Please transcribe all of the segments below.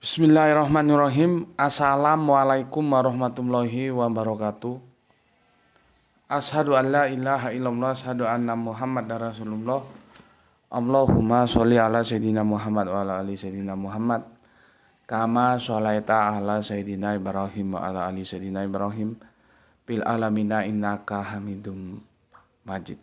Bismillahirrahmanirrahim. Assalamualaikum warahmatullahi wabarakatuh. Asyhadu an la ilaha illallah, asyhadu anna Muhammadar Rasulullah. Allahumma sholli ala sayyidina Muhammad wa ala ali sayyidina Muhammad. Kama sholaita ala sayyidina Ibrahim wa ala ali sayyidina Ibrahim. Bil alamina innaka hamidum majid.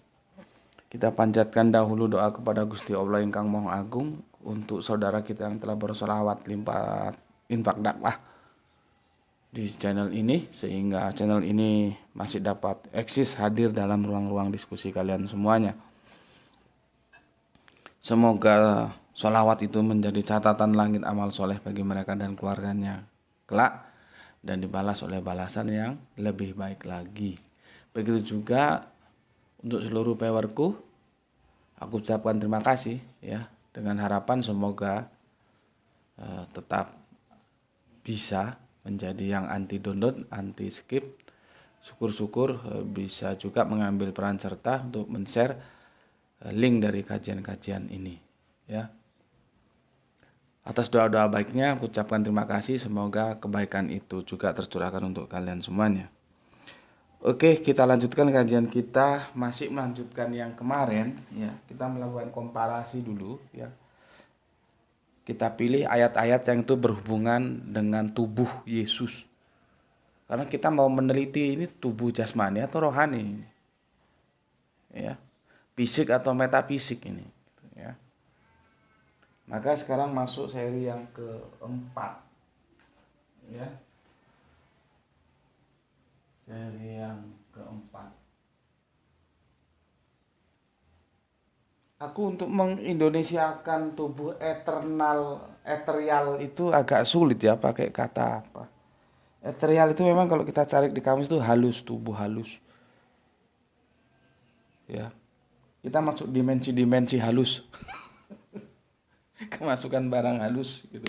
Kita panjatkan dahulu doa kepada Gusti Allah ingkang Maha Agung untuk saudara kita yang telah bersolawat limpah infak dakwah di channel ini, sehingga channel ini masih dapat eksis hadir dalam ruang-ruang diskusi kalian semuanya. Semoga sholawat itu menjadi catatan langit amal soleh bagi mereka dan keluarganya kelak, dan dibalas oleh balasan yang lebih baik lagi. Begitu juga untuk seluruh pewerku, aku ucapkan terima kasih ya, dengan harapan semoga tetap bisa menjadi yang anti download, anti skip. Syukur-syukur bisa juga mengambil peran serta untuk men-share link dari kajian-kajian ini ya. Atas doa-doa baiknya aku ucapkan terima kasih, semoga kebaikan itu juga tercurahkan untuk kalian semuanya. Oke, kita lanjutkan kajian kita, masih melanjutkan yang kemarin ya. Kita melakukan komparasi dulu ya. Kita pilih ayat-ayat yang itu berhubungan dengan tubuh Yesus. Karena kita mau meneliti ini tubuh jasmani atau rohani. Ya. Fisik atau metafisik ini ya. Maka sekarang masuk seri yang keempat. Ya. Seri yang keempat. Aku untuk mengindonesiakan tubuh eterial itu agak sulit ya, pakai kata apa. Eterial itu memang kalau kita cari di kamus itu halus, tubuh halus. Ya. Kita masuk dimensi-dimensi halus. Kemasukan barang halus gitu.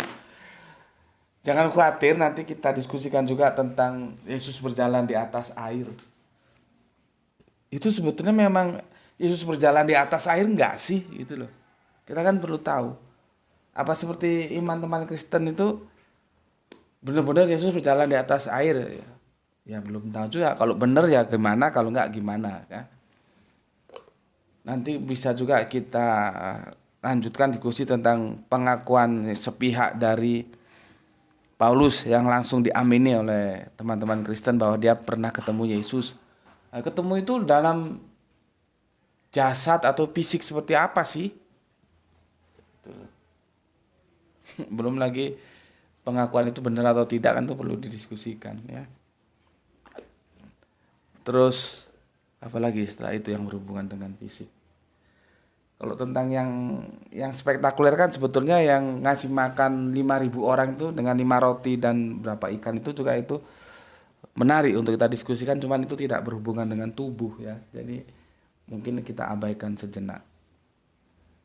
Jangan khawatir, nanti kita diskusikan juga tentang Yesus berjalan di atas air. Itu sebetulnya memang Yesus berjalan di atas air enggak sih? Gitu loh. Kita kan perlu tahu. Apa seperti iman teman Kristen itu benar-benar Yesus berjalan di atas air? Ya belum tahu juga. Kalau benar ya gimana, kalau enggak gimana. Kan? Nanti bisa juga kita lanjutkan diskusi tentang pengakuan sepihak dari Paulus yang langsung diamini oleh teman-teman Kristen bahwa dia pernah ketemu Yesus. Nah, ketemu itu dalam jasad atau fisik seperti apa sih? Belum lagi pengakuan itu benar atau tidak, kan itu perlu didiskusikan ya. Terus apalagi setelah itu yang berhubungan dengan fisik. Kalau tentang yang spektakuler kan sebetulnya yang ngasih makan 5.000 orang itu dengan 5 roti dan berapa ikan itu juga itu menarik untuk kita diskusikan, cuman itu tidak berhubungan dengan tubuh ya. Jadi mungkin kita abaikan sejenak.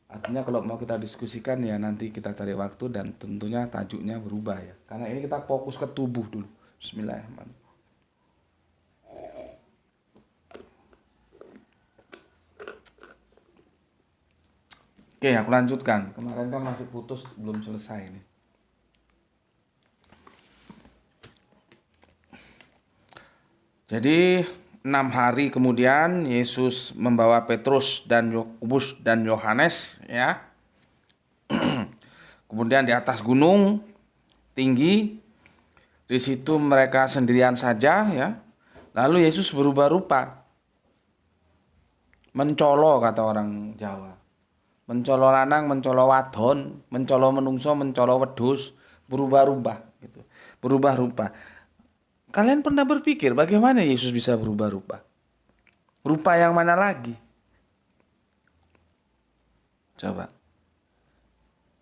Artinya kalau mau kita diskusikan ya nanti kita cari waktu dan tentunya tajuknya berubah ya. Karena ini kita fokus ke tubuh dulu. Bismillahirrahmanirrahim. Oke, aku lanjutkan. Kemarin kan masih putus, belum selesai nih. Jadi 6 hari kemudian Yesus membawa Petrus dan Yakobus dan Yohanes ya. Kemudian di atas gunung tinggi, di situ mereka sendirian saja ya. Lalu Yesus berubah rupa. Mencolo kata orang Jawa. Mencolo lanang, mencolo wadon, mencolo menungso, mencolo wedus, berubah-ubah gitu. Berubah rupa. Kalian pernah berpikir bagaimana Yesus bisa berubah rupa? Rupa yang mana lagi? Coba.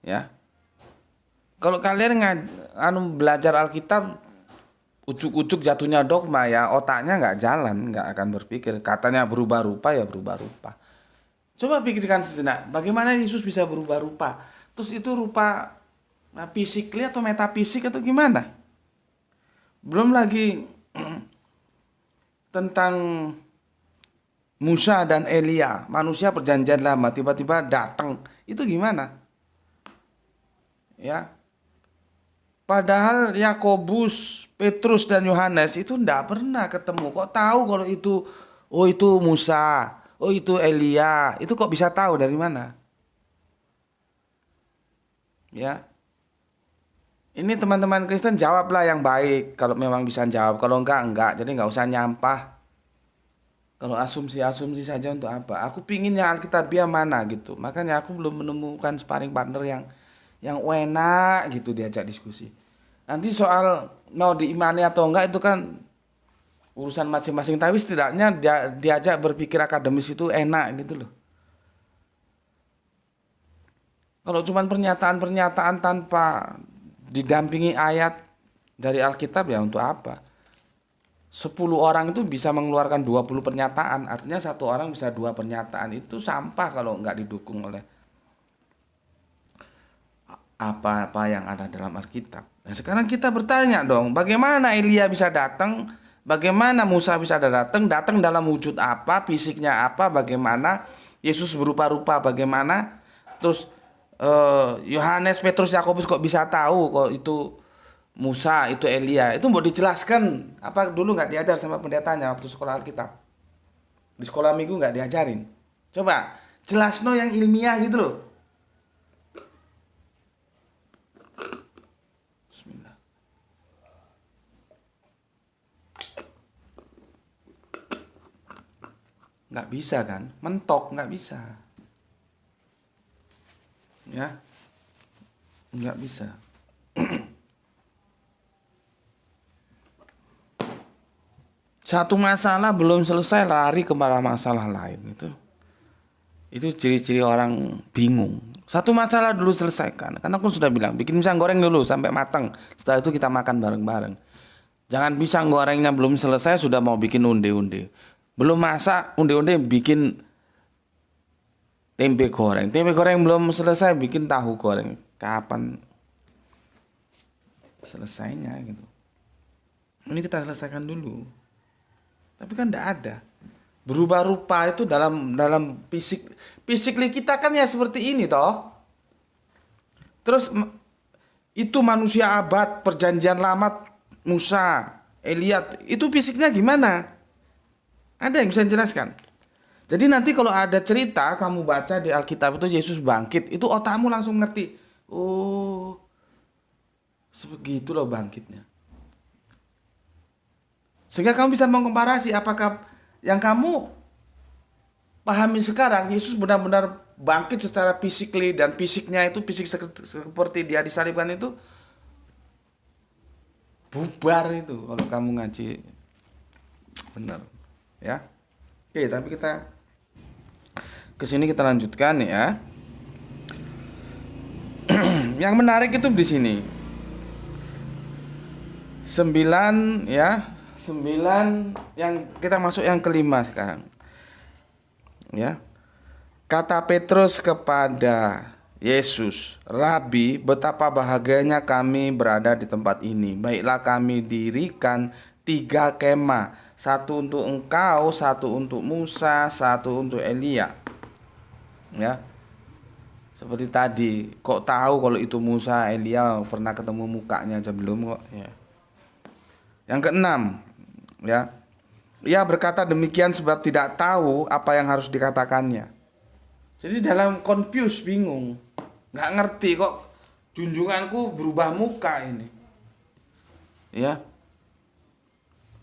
Ya. Kalau kalian belajar Alkitab, ucuk-ucuk jatuhnya dogma ya, otaknya nggak jalan, nggak akan berpikir. Katanya berubah rupa ya berubah rupa. Coba pikirkan sejenak, bagaimana Yesus bisa berubah rupa? Terus itu rupa fisikly atau metafisik atau gimana? Belum lagi tentang Musa dan Elia, manusia perjanjian lama tiba-tiba datang. Itu gimana? Ya. Padahal Yakobus, Petrus dan Yohanes itu ndak pernah ketemu. Kok tahu kalau itu, oh itu Musa, oh itu Elia. Itu kok bisa tahu dari mana? Ya. Ini teman-teman Kristen jawablah yang baik kalau memang bisa jawab. Kalau enggak. Jadi enggak usah nyampah. Kalau asumsi-asumsi saja untuk apa? Aku pinginnya Alkitabiah mana gitu. Makanya aku belum menemukan sparring partner yang enak gitu diajak diskusi. Nanti soal mau diimani atau enggak itu kan urusan masing-masing. Tapi setidaknya diajak berpikir akademis itu enak gitu loh. Kalau cuma pernyataan-pernyataan tanpa didampingi ayat dari Alkitab ya untuk apa? 10 orang itu bisa mengeluarkan 20 pernyataan. Artinya satu orang bisa 2 pernyataan. Itu sampah kalau nggak didukung oleh apa-apa yang ada dalam Alkitab. Nah, sekarang kita bertanya dong, bagaimana Elia bisa datang? Bagaimana Musa bisa datang dalam wujud apa, fisiknya apa, bagaimana Yesus berupa-rupa bagaimana? Terus Yohanes, Petrus, Yakobus kok bisa tahu kok itu Musa, itu Elia? Itu mau dijelaskan. Apa dulu nggak diajar sama pendetanya waktu sekolah Alkitab? Di sekolah minggu nggak diajarin. Coba jelasno yang ilmiah gitu loh. Bismillah. Nggak bisa kan? Mentok nggak bisa. Ya, nggak bisa. Satu masalah belum selesai lari ke masalah lain itu ciri-ciri orang bingung. Satu masalah dulu selesaikan. Karena aku sudah bilang bikin pisang goreng dulu sampai matang. Setelah itu kita makan bareng-bareng. Jangan pisang gorengnya belum selesai sudah mau bikin unde-unde. Belum masak unde-unde bikin tempe goreng. Tempe goreng belum selesai bikin tahu goreng. Kapan selesainya gitu. Ini kita selesaikan dulu. Tapi kan tidak ada. Berubah rupa itu dalam fisik kita kan ya seperti ini toh. Terus itu manusia abad perjanjian lama Musa, Elia, itu fisiknya gimana? Ada yang bisa menjelaskan? Jadi nanti kalau ada cerita kamu baca di Alkitab itu Yesus bangkit, itu otakmu langsung ngerti. Oh, sebegitu loh bangkitnya. Sehingga kamu bisa mengkomparasi apakah yang kamu pahami sekarang Yesus benar-benar bangkit secara fisikly dan fisiknya itu fisik seperti dia disalibkan itu bubar itu kalau kamu ngaji benar ya. Oke, tapi kita kesini kita lanjutkan ya. Yang menarik itu di sini 9 ya. 9 yang kita masuk yang kelima sekarang. Ya. Kata Petrus kepada Yesus, "Rabi, betapa bahagianya kami berada di tempat ini. Baiklah kami dirikan 3 kemah, 1 untuk engkau, 1 untuk Musa, 1 untuk Elia." Ya. Seperti tadi, kok tahu kalau itu Musa, Elia, pernah ketemu mukanya aja belum kok ya. Yang keenam, ya. Ia berkata demikian sebab tidak tahu apa yang harus dikatakannya. Jadi dalam confuse, bingung. Nggak ngerti kok junjunganku berubah muka ini. Ya.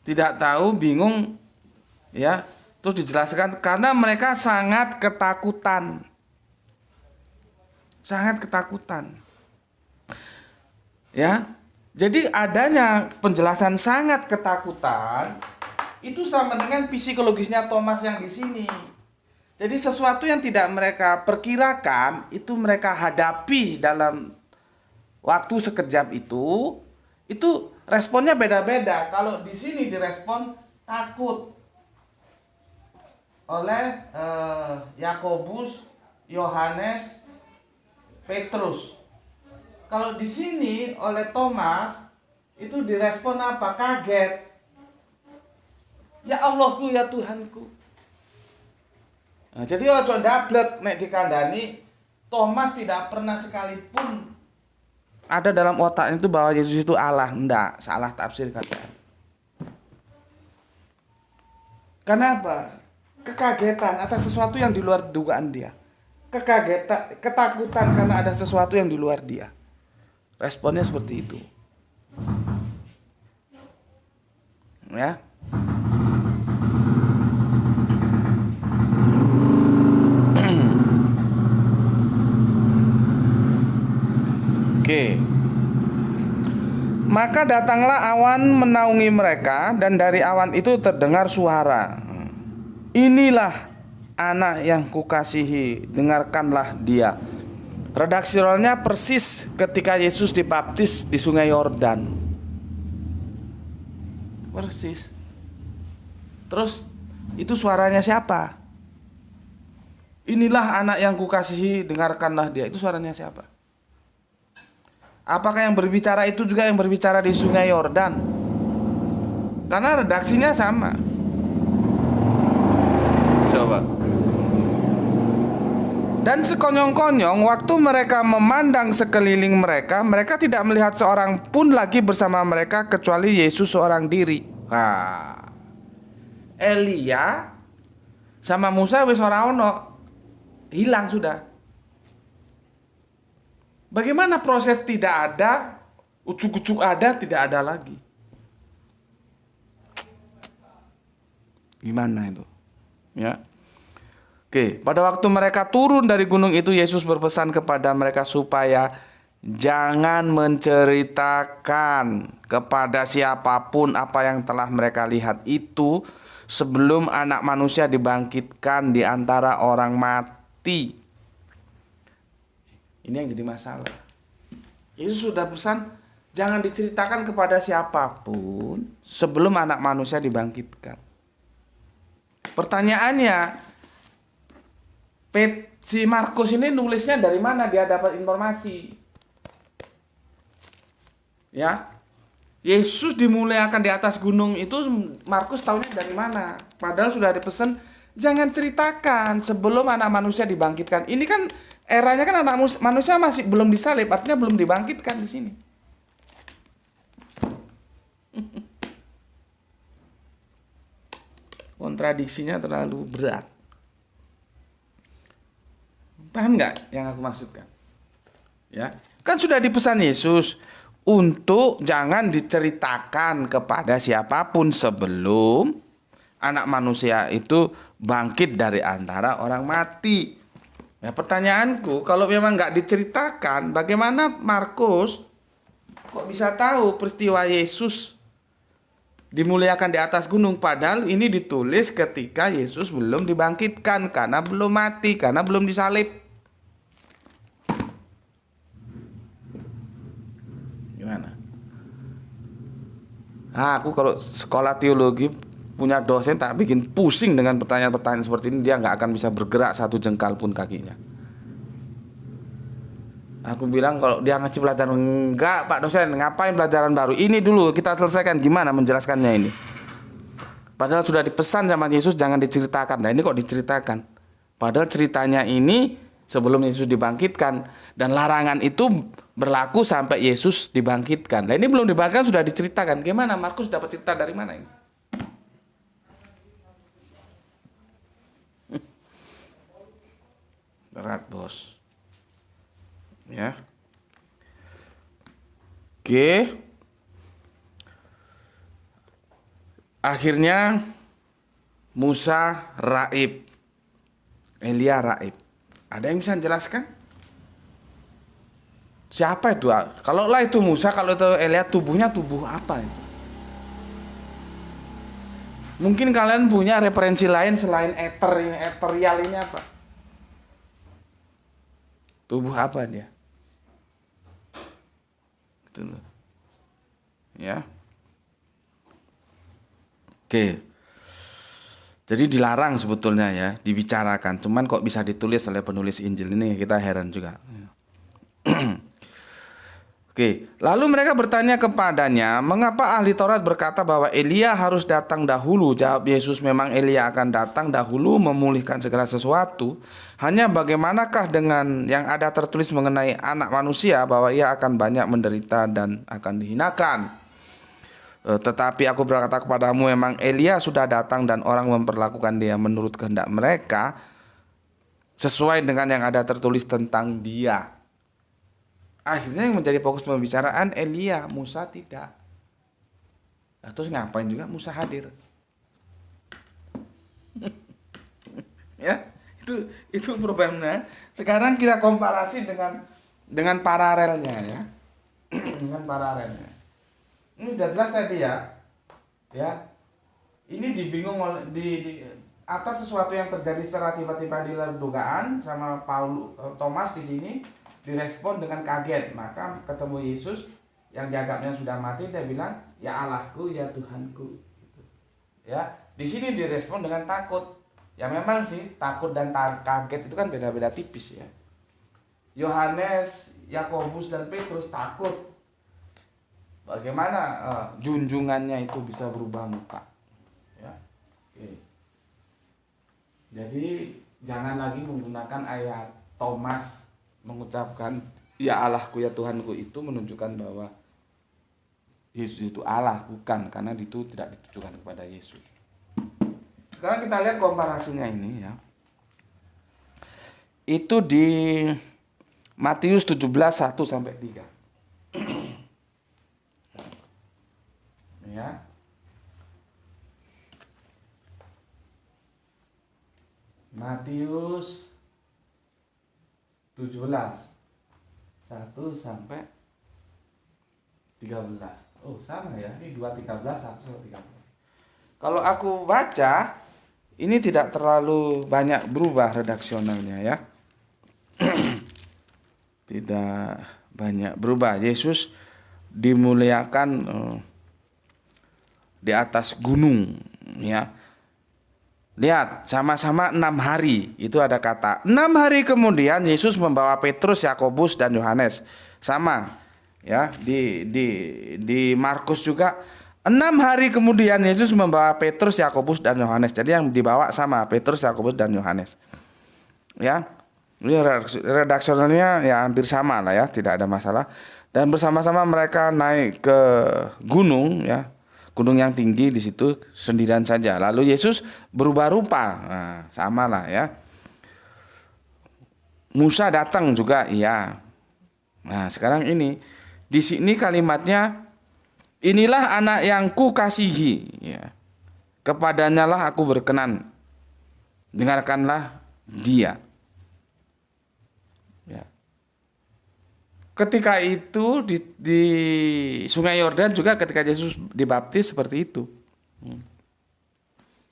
Tidak tahu, bingung. Ya. Terus dijelaskan karena mereka sangat ketakutan. Sangat ketakutan. Ya. Jadi adanya penjelasan sangat ketakutan itu sama dengan psikologisnya Thomas yang di sini. Jadi sesuatu yang tidak mereka perkirakan itu mereka hadapi dalam waktu sekejap itu responnya beda-beda. Kalau di sini direspon takut oleh Yakobus, Yohanes, Petrus. Kalau di sini oleh Thomas itu direspon apa? Kaget. Ya Allahku, ya Tuhanku. Nah, jadi ojo ndablek nek dikandani Thomas tidak pernah sekalipun ada dalam otaknya itu bahwa Yesus itu Allah. Enggak, salah tafsir kalian. Kenapa? Kekagetan atas sesuatu yang di luar dugaan dia. Kekagetan, ketakutan karena ada sesuatu yang di luar dia. Responnya seperti itu. Ya. Oke. Maka datanglah awan menaungi mereka, dan dari awan itu terdengar suara. Inilah anak yang kukasihi, dengarkanlah dia. Redaksionalnya persis ketika Yesus dibaptis di Sungai Yordan. Persis. Terus itu suaranya siapa? Inilah anak yang kukasihi, dengarkanlah dia. Itu suaranya siapa? Apakah yang berbicara itu juga yang berbicara di Sungai Yordan? Karena redaksinya sama. Coba. Dan sekonyong-konyong waktu mereka memandang sekeliling mereka, mereka tidak melihat seorang pun lagi bersama mereka kecuali Yesus seorang diri. Elia sama Musa wis ora ono, hilang sudah. Bagaimana proses tidak ada, ucuk-ucuk ada, tidak ada lagi? Gimana itu? Ya. Oke, pada waktu mereka turun dari gunung itu, Yesus berpesan kepada mereka supaya jangan menceritakan kepada siapapun apa yang telah mereka lihat itu sebelum Anak Manusia dibangkitkan di antara orang mati. Ini yang jadi masalah. Yesus sudah pesan jangan diceritakan kepada siapapun sebelum Anak Manusia dibangkitkan. Pertanyaannya, si Markus ini nulisnya dari mana dia dapat informasi? Ya, Yesus dimuliakan di atas gunung itu Markus tahunya dari mana? Padahal sudah dipesan jangan ceritakan sebelum Anak Manusia dibangkitkan. Ini kan eranya kan Anak Manusia masih belum disalib, artinya belum dibangkitkan di sini. Kontradiksinya terlalu berat. Paham nggak yang aku maksudkan? Ya, kan sudah dipesan Yesus untuk jangan diceritakan kepada siapapun sebelum Anak Manusia itu bangkit dari antara orang mati. Ya, pertanyaanku, kalau memang nggak diceritakan, bagaimana Markus kok bisa tahu peristiwa Yesus dimuliakan di atas gunung? Padahal ini ditulis ketika Yesus belum dibangkitkan, karena belum mati, karena belum disalib. Gimana? Aku kalau sekolah teologi punya dosen tak bikin pusing dengan pertanyaan-pertanyaan seperti ini, dia nggak akan bisa bergerak satu jengkal pun kakinya. Aku bilang kalau dia ngasih pelajaran, enggak Pak dosen, ngapain pelajaran baru? Ini dulu kita selesaikan, gimana menjelaskannya ini. Padahal sudah dipesan sama Yesus jangan diceritakan. Nah ini kok diceritakan. Padahal ceritanya ini sebelum Yesus dibangkitkan, dan larangan itu berlaku sampai Yesus dibangkitkan. Nah ini belum dibangkitkan sudah diceritakan. Gimana Markus dapat cerita dari mana ini? Berat bos. Ya. Oke. Akhirnya Musa raib, Elia raib. Ada yang bisa menjelaskan? Siapa itu? Kalau lah itu Musa, kalau itu Elia, tubuhnya tubuh apa itu? Mungkin kalian punya referensi lain selain eterial ini apa? Tubuh apa dia? Gitu loh. Ya. Oke. Jadi dilarang sebetulnya ya, dibicarakan. Cuman kok bisa ditulis oleh penulis Injil ini, kita heran juga. Oke, lalu mereka bertanya kepadanya, mengapa ahli Taurat berkata bahwa Elia harus datang dahulu? Jawab Yesus, memang Elia akan datang dahulu memulihkan segala sesuatu. Hanya bagaimanakah dengan yang ada tertulis mengenai anak manusia, bahwa ia akan banyak menderita dan akan dihinakan. Tetapi aku berkata kepadamu, memang Elia sudah datang dan orang memperlakukan dia menurut kehendak mereka, sesuai dengan yang ada tertulis tentang dia. Akhirnya yang menjadi fokus pembicaraan Elia, Musa tidak. Nah, terus ngapain juga Musa hadir? Ya, itu problemnya. Sekarang kita komparasi dengan paralelnya ya. Dengan paralelnya. Ini sudah jelas tadi ya. Ya. Ini dibingung oleh di atas sesuatu yang terjadi secara tiba-tiba di luar dugaan sama Thomas di sini. Direspon dengan kaget. Maka ketemu Yesus yang dianggapnya sudah mati, dia bilang, ya Allahku, ya Tuhanku. Ya, di sini direspon dengan takut. Ya memang sih takut dan kaget itu kan beda-beda tipis ya. Yohanes, Yakobus dan Petrus takut. Bagaimana junjungannya itu bisa berubah muka. Ya. Oke. Jadi jangan lagi menggunakan ayat Thomas mengucapkan ya Allahku ya Tuhanku itu menunjukkan bahwa Yesus itu Allah, bukan, karena itu tidak ditujukan kepada Yesus. Sekarang kita lihat komparasinya ini ya. Itu di Matius 17:1 sampai 3. Ya. Matius 17 1 sampai 13. Oh, sama ya. Ini 2:13 1 sampai 13. Kalau aku baca ini tidak terlalu banyak berubah redaksionalnya ya. Tidak banyak berubah. Yesus dimuliakan di atas gunung ya. Lihat, sama-sama 6 hari. Itu ada kata 6 hari kemudian Yesus membawa Petrus, Yakobus dan Yohanes. Sama ya, di Markus juga 6 hari kemudian Yesus membawa Petrus, Yakobus dan Yohanes. Jadi yang dibawa sama Petrus, Yakobus dan Yohanes. Ya. Ini redaksionalnya ya hampir sama lah ya, tidak ada masalah. Dan bersama-sama mereka naik ke gunung ya. Gunung yang tinggi di situ sendirian saja. Lalu Yesus berubah rupa. Nah, sama lah ya. Musa datang juga, iya. Nah, sekarang ini di sini kalimatnya, inilah anak yang kukasihi, ya. Kepadanya lah aku berkenan. Dengarkanlah dia. Ya. Ketika itu di Sungai Yordan juga ketika Yesus dibaptis seperti itu.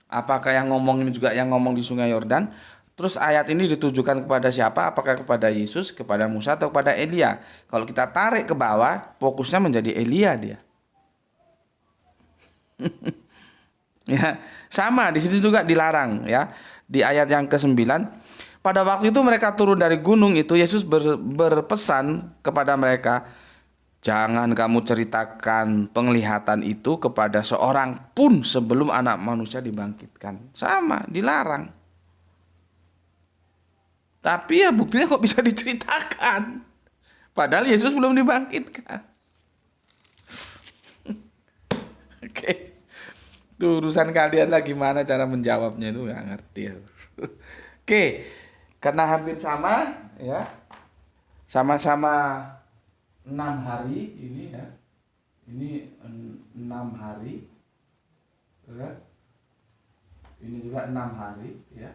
Apakah yang ngomong ini juga yang ngomong di Sungai Yordan? Terus ayat ini ditujukan kepada siapa? Apakah kepada Yesus, kepada Musa atau kepada Elia? Kalau kita tarik ke bawah, fokusnya menjadi Elia dia. Ya, sama di situ juga dilarang ya. Di ayat yang ke-9, pada waktu itu mereka turun dari gunung itu, Yesus berpesan kepada mereka, jangan kamu ceritakan penglihatan itu kepada seorang pun sebelum anak manusia dibangkitkan. Sama, dilarang. Tapi ya buktinya kok bisa diceritakan. Padahal Yesus belum dibangkitkan. Oke. Itu urusan kalian lah gimana cara menjawabnya itu nggak ngerti. Oke. Karena hampir sama ya. Sama-sama 6 hari ini ya. Ini 6 hari. Ya. Ini juga 6 hari ya.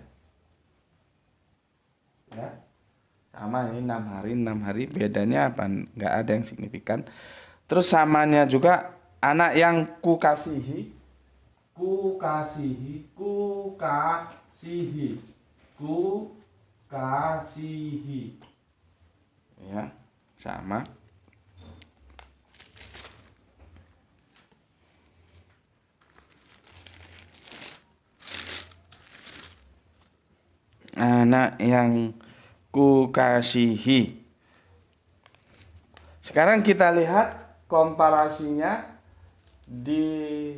Ya. Sama ini 6 hari, bedanya apa? Nggak ada yang signifikan. Terus samanya juga anak yang kukasihi, ya, sama. Anak yang kukasihi Sekarang kita lihat komparasinya di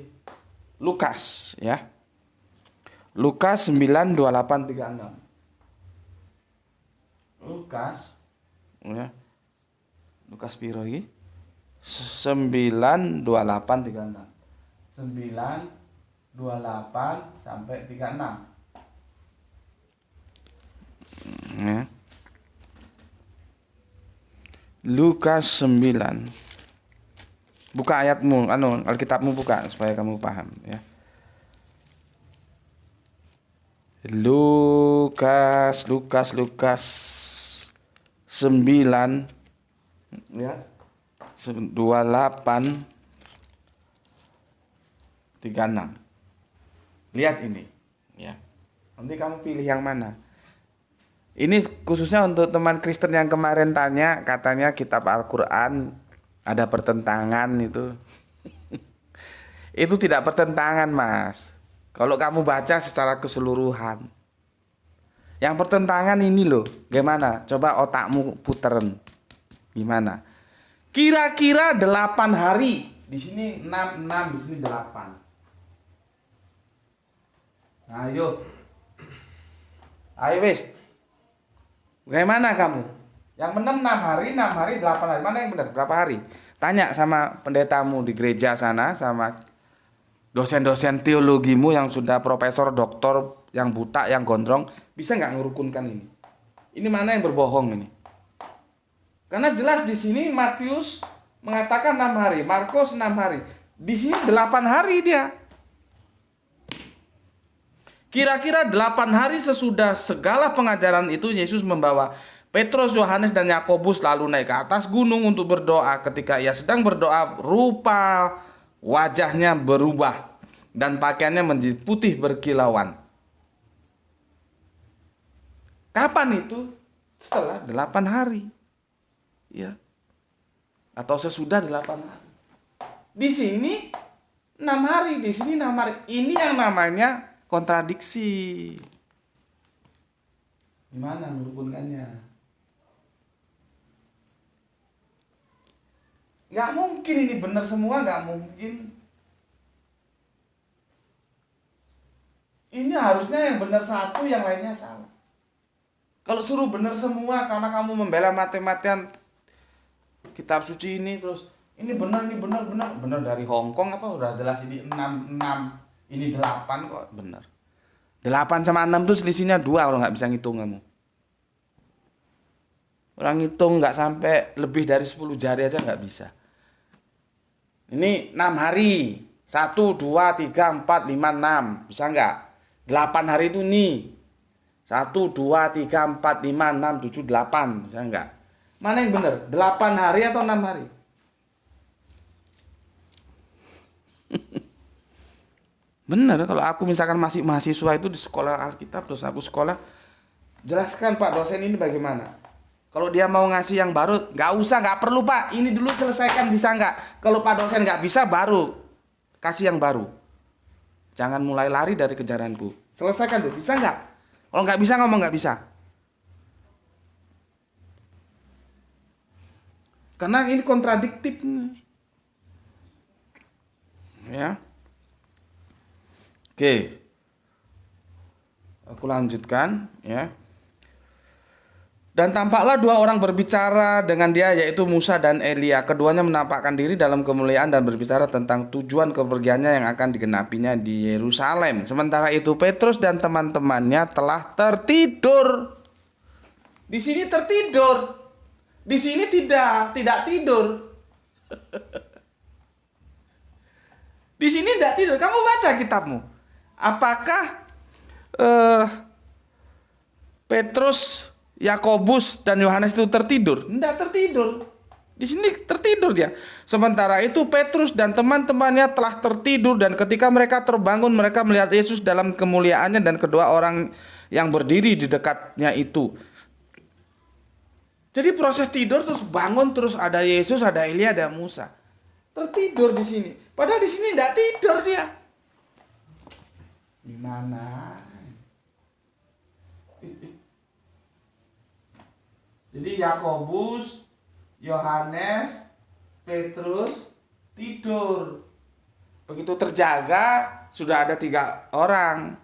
Lukas ya. Lukas 9:28-36. Lukas ya. Lukas piro iki? 9:28-36. 9:28 sampai 36. Ya. Lukas 9. Buka ayatmu, Alkitabmu buka supaya kamu paham ya. Lukas 9 ya. 28 36. Lihat ini ya. Nanti kamu pilih yang mana. Ini khususnya untuk teman Kristen yang kemarin tanya, katanya kitab Al-Qur'an ada pertentangan itu. Itu tidak pertentangan, Mas. Kalau kamu baca secara keseluruhan. Yang pertentangan ini loh. Gimana? Coba otakmu puterin. Gimana? Kira-kira 8 hari. Di sini 6, di sini 8. Ayo. Ayo wis. Bagaimana kamu? Yang benar 6 hari, 8 hari. Mana yang benar? Berapa hari? Tanya sama pendetamu di gereja sana, sama dosen-dosen teologimu yang sudah profesor, doktor, yang buta, yang gondrong. Bisa nggak ngerukunkan ini? Ini mana yang berbohong ini? Karena jelas di sini Matius mengatakan 6 hari, Markus 6 hari. Di sini 8 hari dia. Kira-kira 8 hari sesudah segala pengajaran itu, Yesus membawa Petrus, Yohanes, dan Yakobus lalu naik ke atas gunung untuk berdoa. Ketika ia sedang berdoa, rupa wajahnya berubah dan pakaiannya menjadi putih berkilauan. Kapan itu? Setelah 8 hari. Ya. Atau sesudah 8 hari. Di sini 6 hari, di sini 6 hari. Ini yang namanya kontradiksi. Gimana merukunkannya? Gak mungkin ini benar semua, gak mungkin. Ini harusnya yang benar satu, yang lainnya salah. Kalau suruh benar semua karena kamu membela mati-matian kitab suci ini, terus ini benar dari Hongkong apa udah jelas ini 6 ini 8 kok benar. 8 sama 6 tuh selisihnya 2 kalau nggak bisa ngitung kamu. Orang ngitung nggak sampai lebih dari 10 jari aja nggak bisa. Ini 6 hari. 1, 2, 3, 4, 5, 6. Bisa nggak? 8 hari itu nih. 1, 2, 3, 4, 5, 6, 7, 8. Bisa nggak? Mana yang benar? 8 hari atau 6 hari? Benar, kalau aku misalkan masih mahasiswa itu di sekolah Alkitab, terus aku sekolah, jelaskan Pak dosen ini bagaimana. Kalau dia mau ngasih yang baru, nggak perlu Pak, ini dulu selesaikan, bisa nggak? Kalau Pak dosen nggak bisa, baru kasih yang baru. Jangan mulai lari dari kejaranku. Selesaikan dulu, bisa nggak? Kalau nggak bisa, ngomong nggak bisa. Karena ini kontradiktif. Ya. Oke. Aku lanjutkan ya. Dan tampaklah 2 orang berbicara dengan dia, yaitu Musa dan Elia. Keduanya menampakkan diri dalam kemuliaan dan berbicara tentang tujuan kepergiannya yang akan digenapinya di Yerusalem. Sementara itu Petrus dan teman-temannya telah tertidur. Di sini tertidur. Di sini tidak tidur. Di sini tidak tidur. Kamu baca kitabmu. Apakah Petrus, Yakobus, dan Yohanes itu tertidur? Tidak tertidur. Di sini tertidur dia. Sementara itu Petrus dan teman-temannya telah tertidur, dan ketika mereka terbangun, mereka melihat Yesus dalam kemuliaannya dan kedua orang yang berdiri di dekatnya itu. Jadi proses tidur terus bangun, terus ada Yesus, ada Elia, ada Musa. Tertidur di sini. Padahal di sini tidak tidur dia. Gimana? Jadi Yakobus, Yohanes, Petrus tidur. Begitu terjaga, sudah ada 3 orang.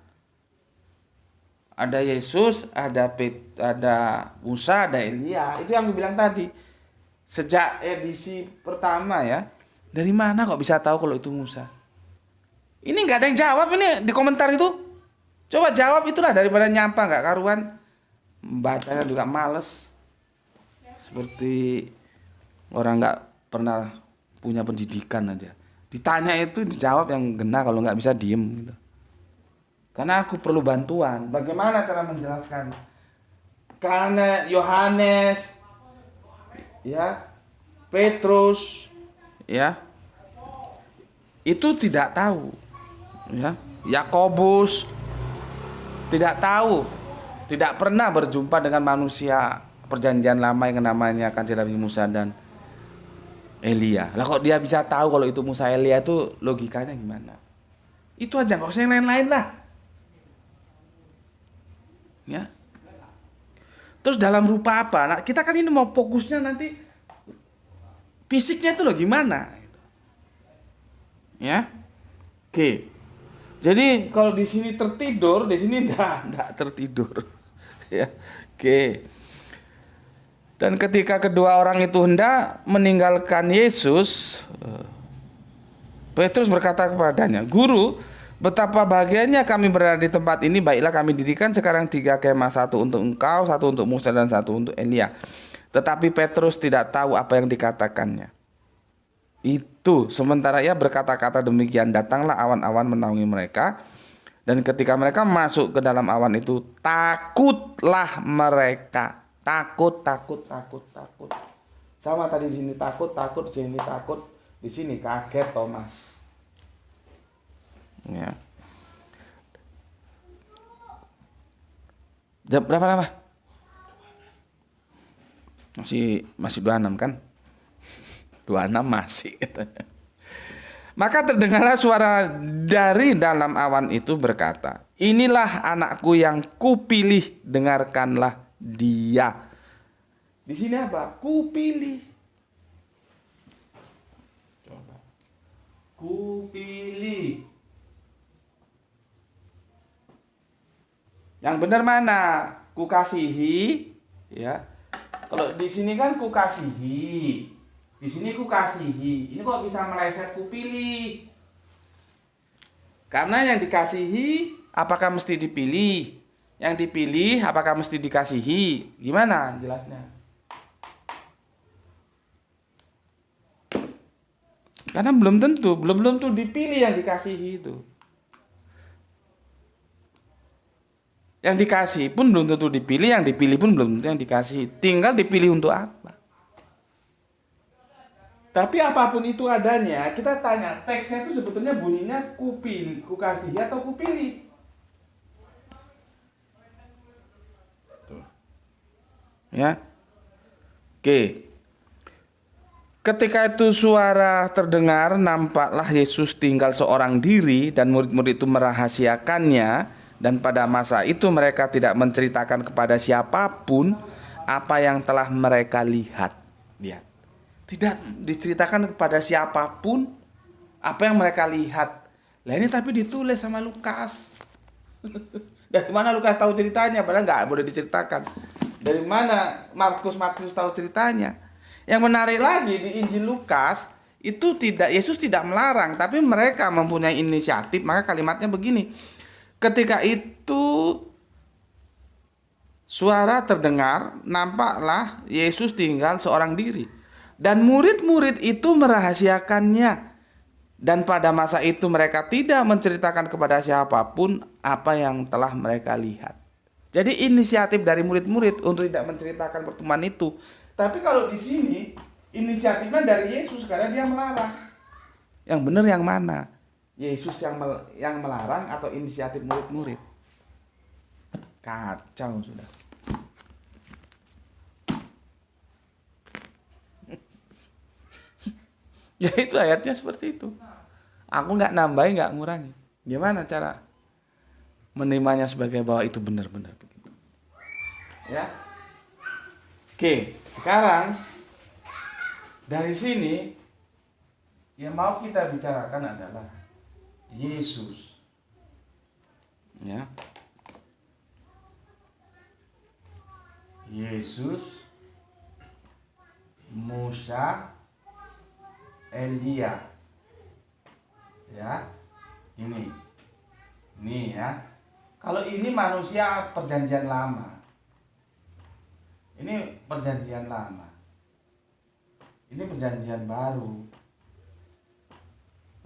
Ada Yesus, ada Musa, ada Elia. Itu yang gue bilang tadi. Sejak edisi pertama ya. Dari mana kok bisa tahu kalau itu Musa? Ini nggak ada yang jawab ini di komentar itu. Coba jawab itulah daripada nyampa nggak karuan. Bacanya juga males. Seperti orang nggak pernah punya pendidikan aja. Ditanya itu dijawab yang kena, kalau nggak bisa diem gitu. Karena aku perlu bantuan. Bagaimana cara menjelaskan? Karena Yohanes, ya, Petrus, ya, itu tidak tahu, ya. Yakobus tidak tahu, tidak pernah berjumpa dengan manusia perjanjian lama yang namanya Kanjeng Nabi Musa dan Elia. Lah kok dia bisa tahu kalau itu Musa Elia, itu logikanya gimana? Itu aja, nggak usah yang lain-lain lah. Ya. Terus dalam rupa apa? Nah, kita kan ini mau fokusnya nanti fisiknya itu loh gimana? Ya. Oke. Jadi kalau di sini tertidur, di sini enggak tertidur. Ya. Oke. Dan ketika kedua orang itu hendak meninggalkan Yesus, Petrus berkata kepadanya, "Guru, betapa bahagianya kami berada di tempat ini. Baiklah, kami dirikan sekarang 3 kemah, satu untuk engkau, satu untuk Musa, dan satu untuk Elia." Tetapi Petrus tidak tahu apa yang dikatakannya. Itu sementara ia berkata-kata demikian, datanglah awan-awan menaungi mereka. Dan ketika mereka masuk ke dalam awan itu, takutlah mereka. Takut. Sama tadi di sini takut, di sini takut, di sini kaget Thomas. Ya. Jam berapa lama? Masih 26 kan? 26 masih katanya. Maka terdengarlah suara dari dalam awan itu berkata, "Inilah anakku yang kupilih, dengarkanlah dia." Di sini apa? Kupilih. Coba. Kupilih. Yang benar mana? Kukasihi, ya. Kalau di sini kan kukasihi. Di sini kukasihi. Ini kok bisa meleset kupilih? Karena yang dikasihi apakah mesti dipilih? Yang dipilih apakah mesti dikasihi? Gimana jelasnya? Karena belum tentu dipilih yang dikasihi itu. Yang dikasih pun belum tentu dipilih, yang dipilih pun belum tentu yang dikasih. Tinggal dipilih untuk apa. Tapi apapun itu adanya, kita tanya, teksnya itu sebetulnya bunyinya kupilih, kukasihi atau kupilih. Tuh. Ya. Oke. Ketika itu suara terdengar, nampaklah Yesus tinggal seorang diri dan murid-murid itu merahasiakannya. Dan pada masa itu mereka tidak menceritakan kepada siapapun apa yang telah mereka lihat. Tidak diceritakan kepada siapapun apa yang mereka lihat. Lah ini tapi ditulis sama Lukas. Dari mana Lukas tahu ceritanya? Padahal nggak boleh diceritakan. Dari mana Matius tahu ceritanya? Yang menarik lagi di Injil Lukas itu Yesus tidak melarang, tapi mereka mempunyai inisiatif. Maka kalimatnya begini. Ketika itu suara terdengar, nampaklah Yesus tinggal seorang diri. Dan murid-murid itu merahasiakannya. Dan pada masa itu mereka tidak menceritakan kepada siapapun apa yang telah mereka lihat. Jadi inisiatif dari murid-murid untuk tidak menceritakan pertemuan itu. Tapi kalau di sini inisiatifnya dari Yesus karena dia melarang. Yang benar yang mana? Yesus yang melarang atau inisiatif murid-murid? Kacau sudah. Ya itu ayatnya seperti itu. Aku nggak nambahin, nggak ngurangi. Gimana cara menerimanya sebagai bahwa itu benar-benar begitu? Ya. Oke, sekarang Dari sini yang mau kita bicarakan adalah Yesus. Ya. Yesus, Musa, Elia. Ya. Ini ya. Kalau ini manusia perjanjian lama. Ini perjanjian lama. Ini perjanjian baru.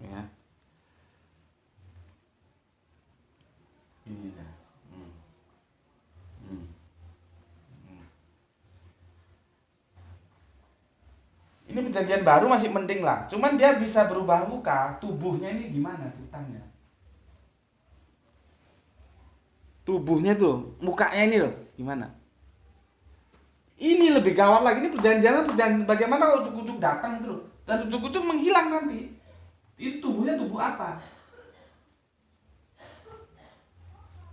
Ya. Ini dah. Ini perjanjian baru masih mending lah. Cuman dia bisa berubah muka. Tubuhnya ini gimana ceritanya? Tubuhnya tuh, mukanya ini loh, gimana? Ini lebih gawat lagi. Ini perjanjian bagaimana kalau ucuk-ucuk datang itu loh. Dan ucuk-ucuk menghilang nanti. Itu tubuhnya tubuh apa?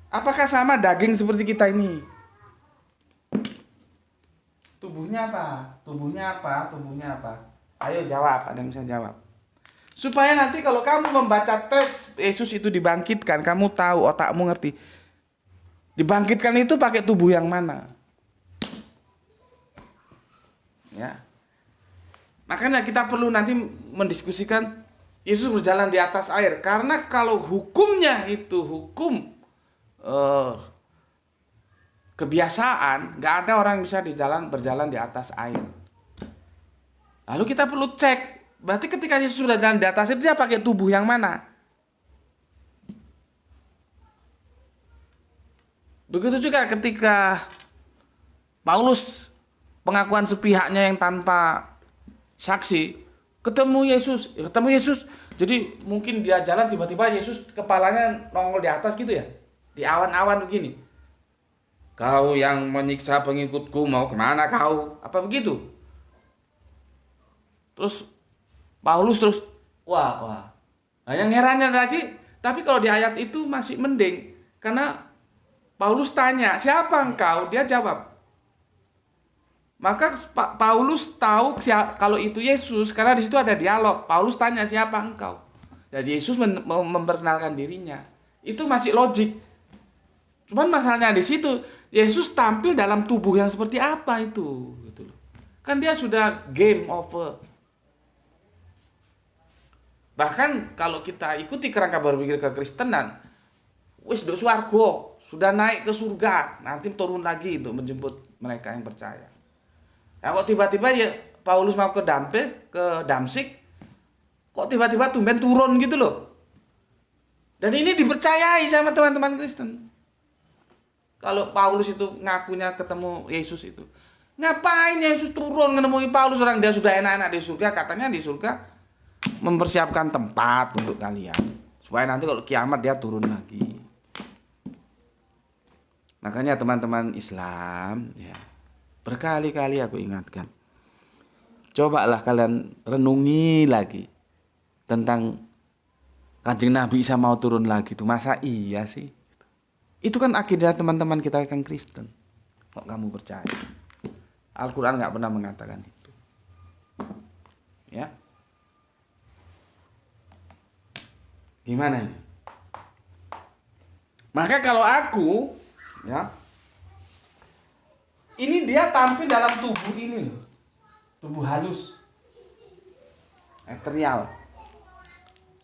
Apakah sama daging seperti kita ini? Tubuhnya apa? Tubuhnya apa? Tubuhnya apa? Ayo jawab, ada yang bisa jawab. Supaya nanti kalau kamu membaca teks Yesus itu dibangkitkan, kamu tahu, otakmu ngerti. Dibangkitkan itu pakai tubuh yang mana? Ya. Makanya kita perlu nanti mendiskusikan Yesus berjalan di atas air. Karena kalau hukumnya itu hukum kebiasaan, nggak ada orang yang bisa berjalan di atas air. Lalu kita perlu cek, berarti ketika Yesus sudah jalan di atas air, dia pakai tubuh yang mana? Begitu juga ketika Paulus pengakuan sepihaknya yang tanpa saksi, ketemu Yesus. Jadi mungkin dia jalan tiba-tiba Yesus kepalanya nongol di atas gitu ya, di awan-awan begini. Kau yang menyiksa pengikutku mau kemana kau? Apa begitu? Terus Paulus wah. Nah, yang herannya lagi, tapi kalau di ayat itu masih mending, karena Paulus tanya, siapa engkau? Dia jawab. Maka Paulus tahu kalau itu Yesus, karena di situ ada dialog. Paulus tanya, siapa engkau? Jadi Yesus memperkenalkan dirinya. Itu masih logik. Cuman masalahnya di situ, Yesus tampil dalam tubuh yang seperti apa itu? Gitu loh. Kan dia sudah game over. Bahkan kalau kita ikuti kerangka berpikir kekristenan, wis do swarga, sudah naik ke surga, nanti turun lagi untuk menjemput mereka yang percaya. Nah, kok tiba-tiba ya Paulus mau ke Damsik, kok tiba-tiba tumben turun gitu loh. Dan ini dipercayai sama teman-teman Kristen. Kalau Paulus itu ngakunya ketemu Yesus itu, ngapain Yesus turun menemui Paulus, orang dia sudah enak-enak di surga, katanya di surga mempersiapkan tempat untuk kalian, supaya nanti kalau kiamat dia turun lagi. Makanya teman-teman Islam, ya, berkali-kali aku ingatkan, cobalah kalian renungi lagi tentang Kanjeng Nabi Isa mau turun lagi itu. Masa iya sih? Itu kan akidah teman-teman kita yang Kristen. Kok kamu percaya? Al-Quran nggak pernah mengatakan itu. Ya, gimana ini? Maka kalau aku, ya, ini dia tampil dalam tubuh ini loh, tubuh halus, eterial.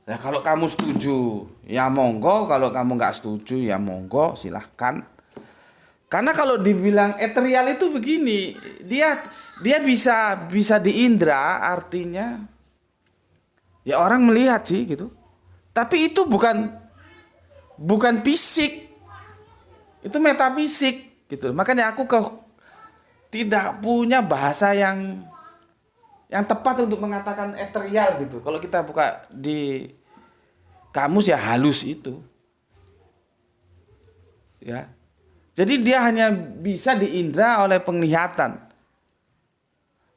Ya kalau kamu setuju, ya monggo. Kalau kamu nggak setuju, ya monggo, silahkan. Karena kalau dibilang eterial itu begini, dia bisa diindra, artinya ya orang melihat sih gitu. Tapi itu bukan fisik, itu metafisik gitu. Makanya aku tidak punya bahasa yang tepat untuk mengatakan eterial gitu. Kalau kita buka di kamus ya halus itu. Ya. Jadi dia hanya bisa diindra oleh penglihatan.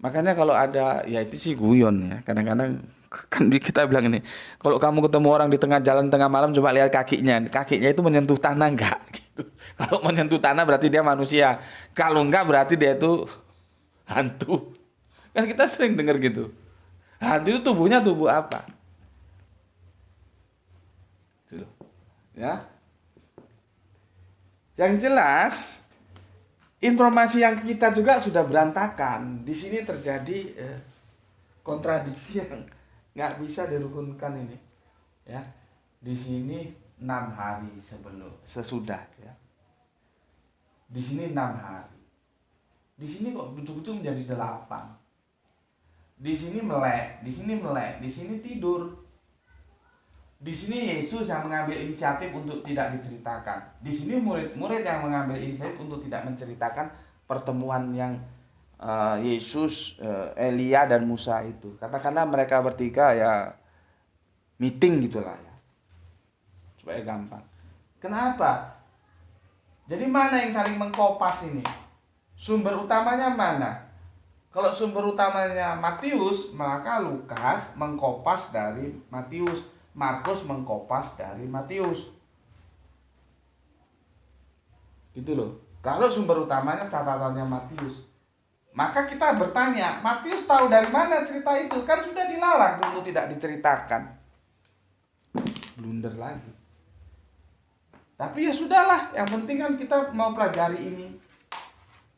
Makanya kalau ada, ya itu sih guyon ya. Kadang-kadang kan kita bilang ini, kalau kamu ketemu orang di tengah jalan tengah malam, coba lihat kakinya. Kakinya itu menyentuh tanah enggak gitu. Kalau menyentuh tanah berarti dia manusia. Kalau enggak berarti dia itu hantu. Kan kita sering dengar gitu. Nah, itu tubuhnya tubuh apa? Itu loh. Ya. Yang jelas informasi yang kita juga sudah berantakan. Di sini terjadi kontradiksi yang nggak bisa dirukunkan ini. Ya. Di sini 6 hari sesudah ya. Di sini 6 hari. Di sini kok ujung-ujung menjadi 8. Di sini melek, di sini melek, di sini tidur. Di sini Yesus yang mengambil inisiatif untuk tidak diceritakan. Di sini murid-murid yang mengambil inisiatif untuk tidak menceritakan pertemuan yang Yesus, Elia dan Musa itu. Katakanlah mereka bertiga ya meeting gitulah ya. Supaya gampang. Kenapa? Jadi mana yang saling mengkopas ini? Sumber utamanya mana? Kalau sumber utamanya Matius, maka Lukas mengkopas dari Matius, Markus mengkopas dari Matius. Gitu loh. Kalau sumber utamanya catatannya Matius, maka kita bertanya, Matius tahu dari mana cerita itu? Kan sudah dilarang untuk tidak diceritakan. Blunder lagi. Tapi ya sudahlah, yang penting kan kita mau pelajari ini.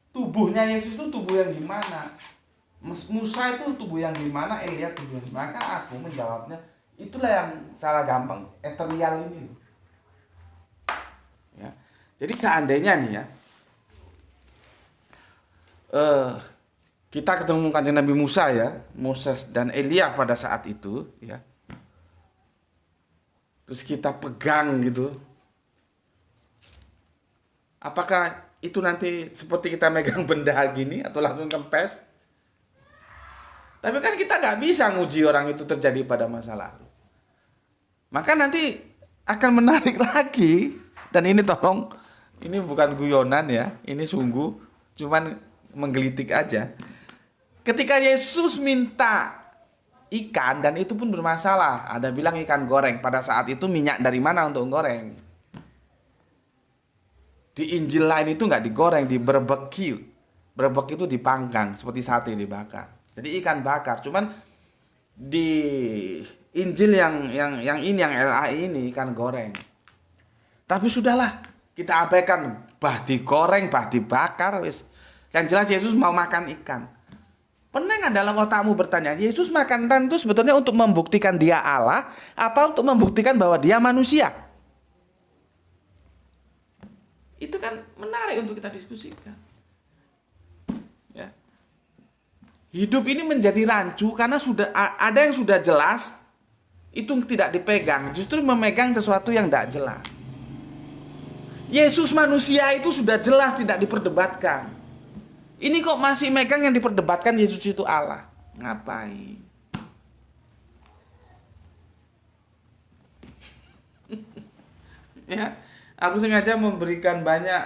Tubuhnya Yesus itu tubuh yang gimana? Musa itu tubuh yang gimana? Elia tubuh yang gimana? Maka aku menjawabnya, itulah yang salah gampang, eterial ini. Ya. Jadi seandainya nih ya, kita ketemu Kanjeng Nabi Musa ya, Moses dan Elia pada saat itu ya. Terus kita pegang gitu. Apakah itu nanti seperti kita megang benda gini atau langsung kempes? Tapi kan kita nggak bisa nguji orang itu terjadi pada masa lalu. Maka nanti akan menarik lagi. Dan ini tolong, ini bukan guyonan ya, ini sungguh cuman menggelitik aja. Ketika Yesus minta ikan dan itu pun bermasalah, ada bilang ikan goreng. Pada saat itu minyak dari mana untuk goreng? Di Injil lain itu nggak digoreng, di barbecue. Barbecue itu dipanggang seperti sate dibakar. Jadi ikan bakar. Cuman di Injil yang ini yang LAI ini ikan goreng. Tapi sudahlah, kita abaikan bah digoreng, bah dibakar wis. Yang jelas Yesus mau makan ikan. Pernah nggak dalam otakmu bertanya, Yesus makan ikan itu sebetulnya untuk membuktikan dia Allah, apa untuk membuktikan bahwa dia manusia? Itu kan menarik untuk kita diskusikan. Ya. Hidup ini menjadi rancu karena sudah ada yang sudah jelas itu tidak dipegang, justru memegang sesuatu yang tidak jelas. Yesus manusia itu sudah jelas tidak diperdebatkan. Ini kok masih megang yang diperdebatkan Yesus itu Allah. Ngapain? Ya. Aku sengaja memberikan banyak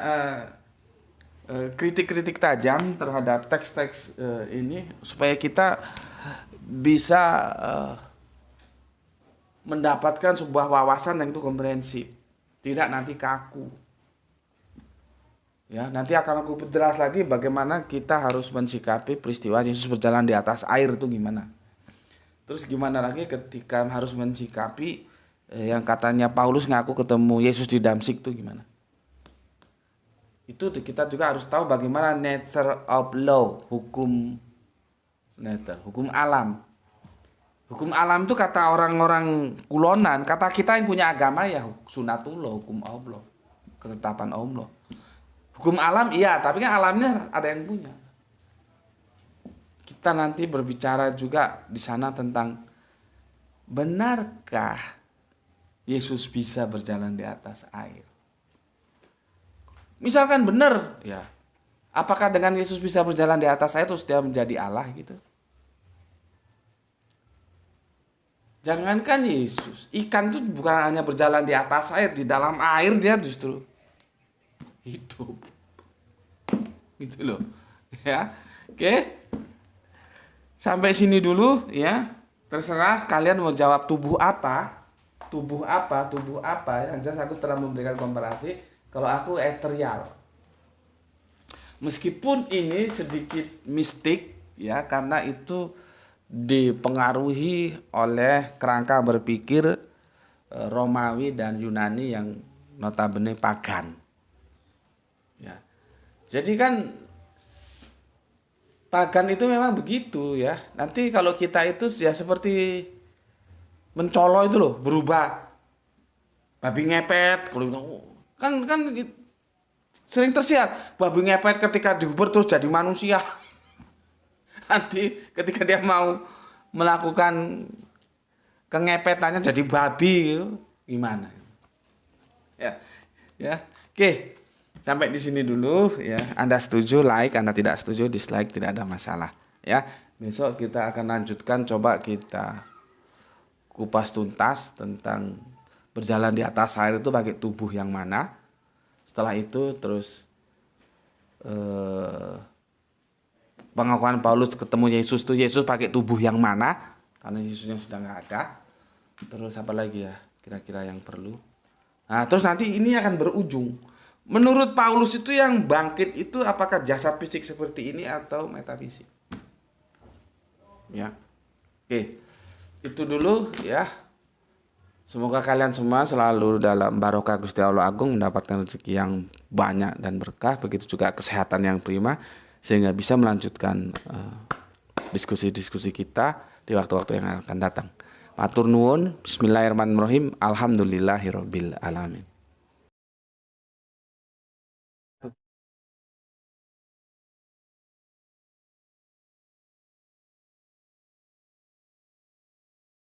kritik-kritik tajam terhadap teks-teks ini supaya kita bisa mendapatkan sebuah wawasan yang itu komprehensif, tidak nanti kaku. Ya, nanti akan aku perjelas lagi bagaimana kita harus mensikapi peristiwa Yesus berjalan di atas air itu gimana. Terus gimana lagi ketika harus mensikapi yang katanya Paulus ngaku ketemu Yesus di Damsik itu gimana? Itu kita juga harus tahu bagaimana nature of law, hukum alam. Hukum alam itu kata orang-orang kulonan, kata kita yang punya agama ya sunatullah, hukum Allah, ketetapan Allah. Hukum alam iya, tapi kan alamnya ada yang punya. Kita nanti berbicara juga di sana tentang benarkah Yesus bisa berjalan di atas air. Misalkan benar, ya. Apakah dengan Yesus bisa berjalan di atas air terus dia menjadi Allah gitu? Jangankan Yesus, ikan itu bukan hanya berjalan di atas air, di dalam air dia justru hidup. Gitu loh. Ya. Oke. Sampai sini dulu ya. Terserah kalian mau jawab tubuh apa. Yang jelas aku telah memberikan komparasi. Kalau aku eterial. Meskipun ini sedikit mistik, ya, karena itu dipengaruhi oleh kerangka berpikir Romawi dan Yunani yang notabene pagan. Ya. Jadi kan pagan itu memang begitu ya. Nanti kalau kita itu ya seperti mencolok itu loh, berubah. Babi ngepet, kalau kan sering tersiar babi ngepet ketika diuber terus jadi manusia. Nanti ketika dia mau melakukan kengepetannya jadi babi gitu, gimana? Ya, ya. Oke, sampai di sini dulu ya. Anda setuju like, Anda tidak setuju dislike, tidak ada masalah ya. Besok kita akan lanjutkan, coba kita kupas tuntas tentang berjalan di atas air itu pakai tubuh yang mana. Setelah itu terus pengakuan Paulus ketemu Yesus tuh, Yesus pakai tubuh yang mana? Karena Yesusnya sudah nggak ada. Terus apa lagi ya kira-kira yang perlu? Nah, terus nanti ini akan berujung. Menurut Paulus itu yang bangkit itu apakah jasad fisik seperti ini atau metafisik? Ya. Oke. Itu dulu ya. Semoga kalian semua selalu dalam barokah Gusti Allah Agung, mendapatkan rezeki yang banyak dan berkah, begitu juga kesehatan yang prima, sehingga bisa melanjutkan diskusi-diskusi kita di waktu-waktu yang akan datang. Matur nuwun, bismillahirrahmanirrahim, alhamdulillahirabbil alamin.